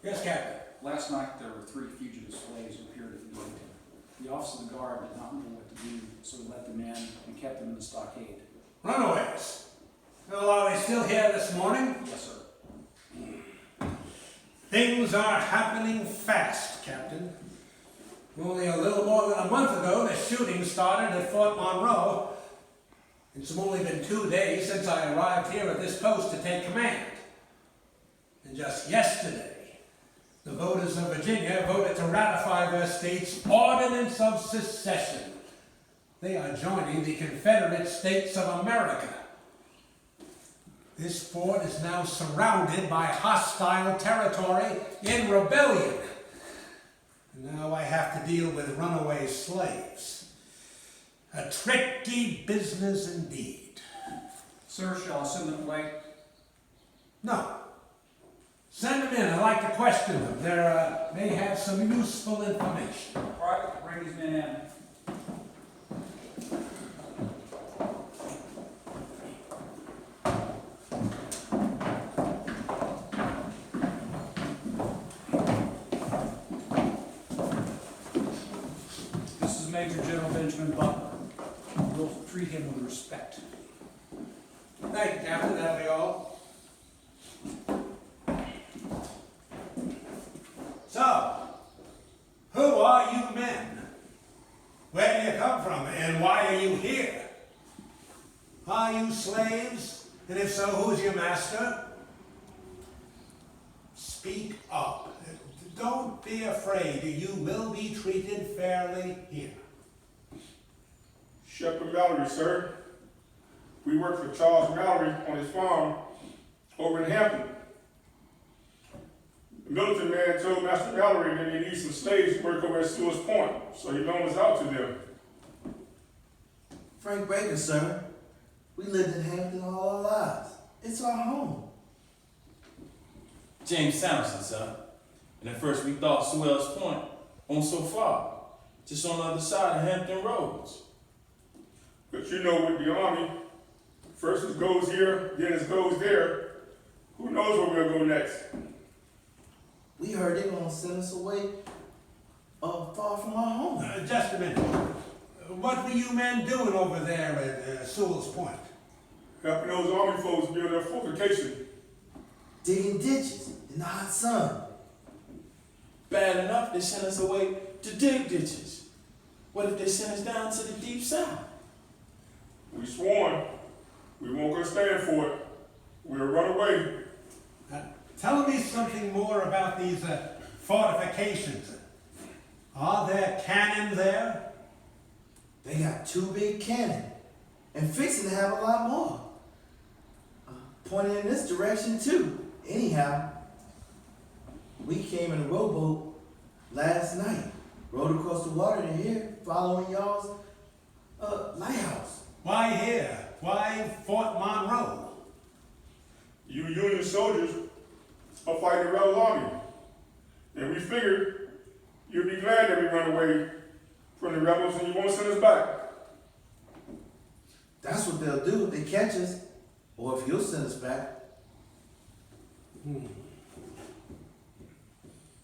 Yes, Captain. Last night there were 3 fugitive slaves who appeared at the gate. The officer of the guard did not know what to do, so he let them in and kept them in the stockade. Runaways. Well, are they still here this morning? Yes, sir. Things are happening fast, Captain. Only a little more than a month ago, the shooting started at Fort Monroe. It's only been 2 days since I arrived here at this post to take command. And just yesterday, the voters of Virginia voted to ratify their state's Ordinance of Secession. They are joining the Confederate States of America. This fort is now surrounded by hostile territory in rebellion. And now I have to deal with runaway slaves. A tricky business indeed. Sir, shall I send them away? No. Send them in. I'd like to question them. They may have some useful information. All right, bring these men in. This is Major General Benjamin Butler. We'll treat him with respect. Thank you, Captain. That'll be all. So, who are you men? Where do you come from, and why are you here? Are you slaves? And if so, who's your master? Speak up. Don't be afraid. You will be treated fairly here. Shepherd Mallory, sir. We work for Charles Mallory on his farm over in Hampton. The military man told Master Mallory that he needs some slaves to work over at Sewell's Point, so he loaned us out to them. Frank Baker, sir. We lived in Hampton all our lives. It's our home. James Sanderson, sir. And at first we thought Sewell's Point on so far, just on the other side of Hampton Roads. But you know, with the Army, first it goes here, then it goes there. Who knows where we'll go next? We heard they gonna send us away far from our home. Just a minute. What were you men doing over there at Sewell's Point? Helping those Army folks build their fortification. Digging ditches in the hot sun. Bad enough they sent us away to dig ditches. What if they sent us down to the deep south? We sworn we won't go stand for it. We'll run away. Tell me something more about these fortifications. Are there cannon there? They got 2 big cannon and fixing to have a lot more. Pointing in this direction too. Anyhow, we came in a rowboat last night, rowed across the water to here, following y'all's lighthouse. Why here? Why Fort Monroe? You Union soldiers are fighting the rebel army. And we figured you'd be glad that we run away from the rebels and you won't send us back. That's what they'll do if they catch us, or if you'll send us back.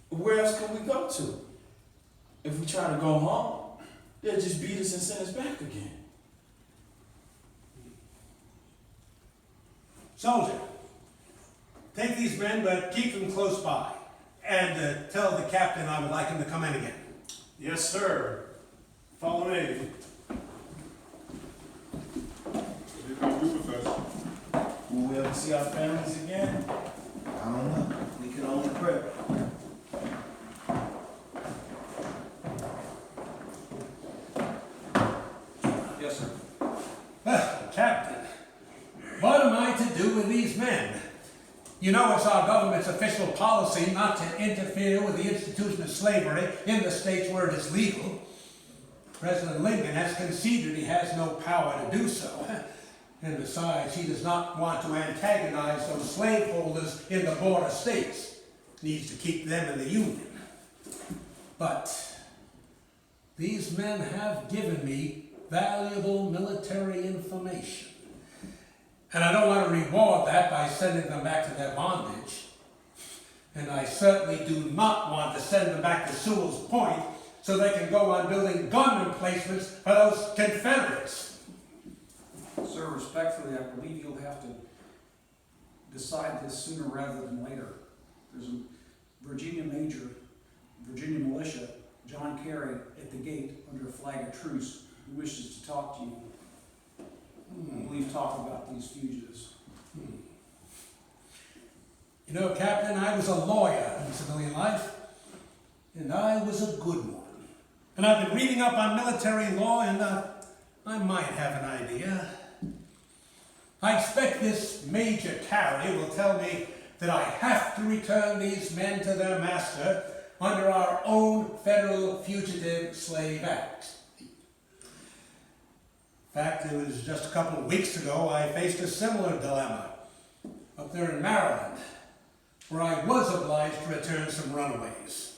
Where else can we go to? If we try to go home, they'll just beat us and send us back again. Soldier, take these men, but keep them close by. And tell the captain I would like him to come in again. Yes, sir. Follow me. What they gonna do with us? Will we ever see our families again? I don't know. We can only pray. Yes, sir. Captain, what am I to do with these men? You know it's our government's official policy not to interfere with the institution of slavery in the states where it is legal. President Lincoln has conceded he has no power to do so. And besides, he does not want to antagonize those slaveholders in the border states. He needs to keep them in the Union. But these men have given me valuable military information. And I don't want to reward that by sending them back to their bondage. And I certainly do not want to send them back to Sewell's Point so they can go on building gun emplacements for those Confederates. Sir, respectfully, I believe you'll have to decide this sooner rather than later. There's a Virginia major, Virginia militia, John Carey, at the gate under a flag of truce, who wishes to talk to you. I believe talk about these fugitives. You know, Captain, I was a lawyer in civilian life, and I was a good one. And I've been reading up on military law, and I might have an idea. I expect this Major Carey will tell me that I have to return these men to their master under our own Federal Fugitive Slave Act. In fact, it was just a couple of weeks ago I faced a similar dilemma up there in Maryland, where I was obliged to return some runaways.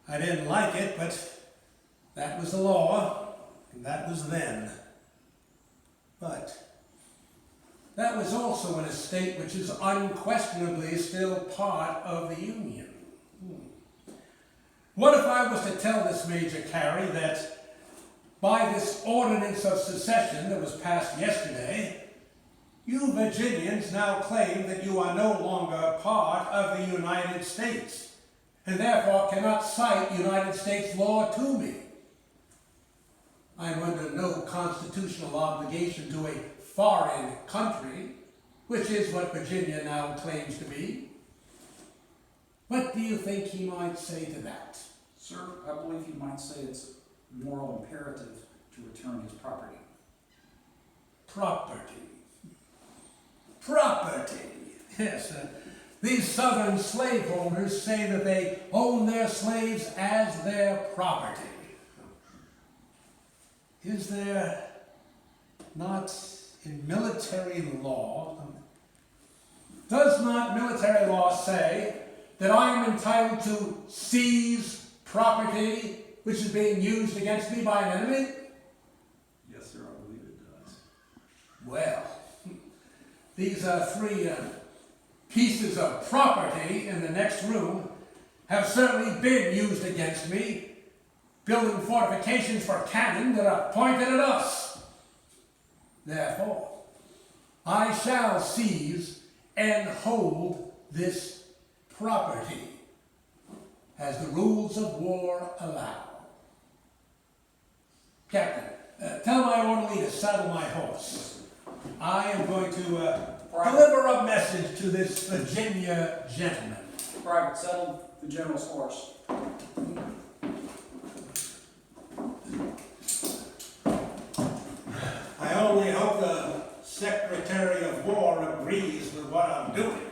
I didn't like it, but that was the law, and that was then. But that was also in a state which is unquestionably still part of the Union. What if I was to tell this Major Carey that by this ordinance of secession that was passed yesterday, you Virginians now claim that you are no longer part of the United States, and therefore cannot cite United States law to me? I am under no constitutional obligation to a foreign country, which is what Virginia now claims to be. What do you think he might say to that? Sir, I believe he might say it's a moral imperative to return his property. Property. Property. Yes, these southern slaveholders say that they own their slaves as their property. Is there not in military law, does not military law say that I am entitled to seize property which is being used against me by an enemy? Yes, sir, I believe it does. Well, these three pieces of property in the next room have certainly been used against me, building fortifications for cannon that are pointed at us. Therefore, I shall seize and hold this property as the rules of war allow. Captain, tell my orderly to saddle my horse. I am going to deliver a message to this Virginia gentleman. Private, settle the general's horse. I only hope the Secretary of War agrees with what I'm doing.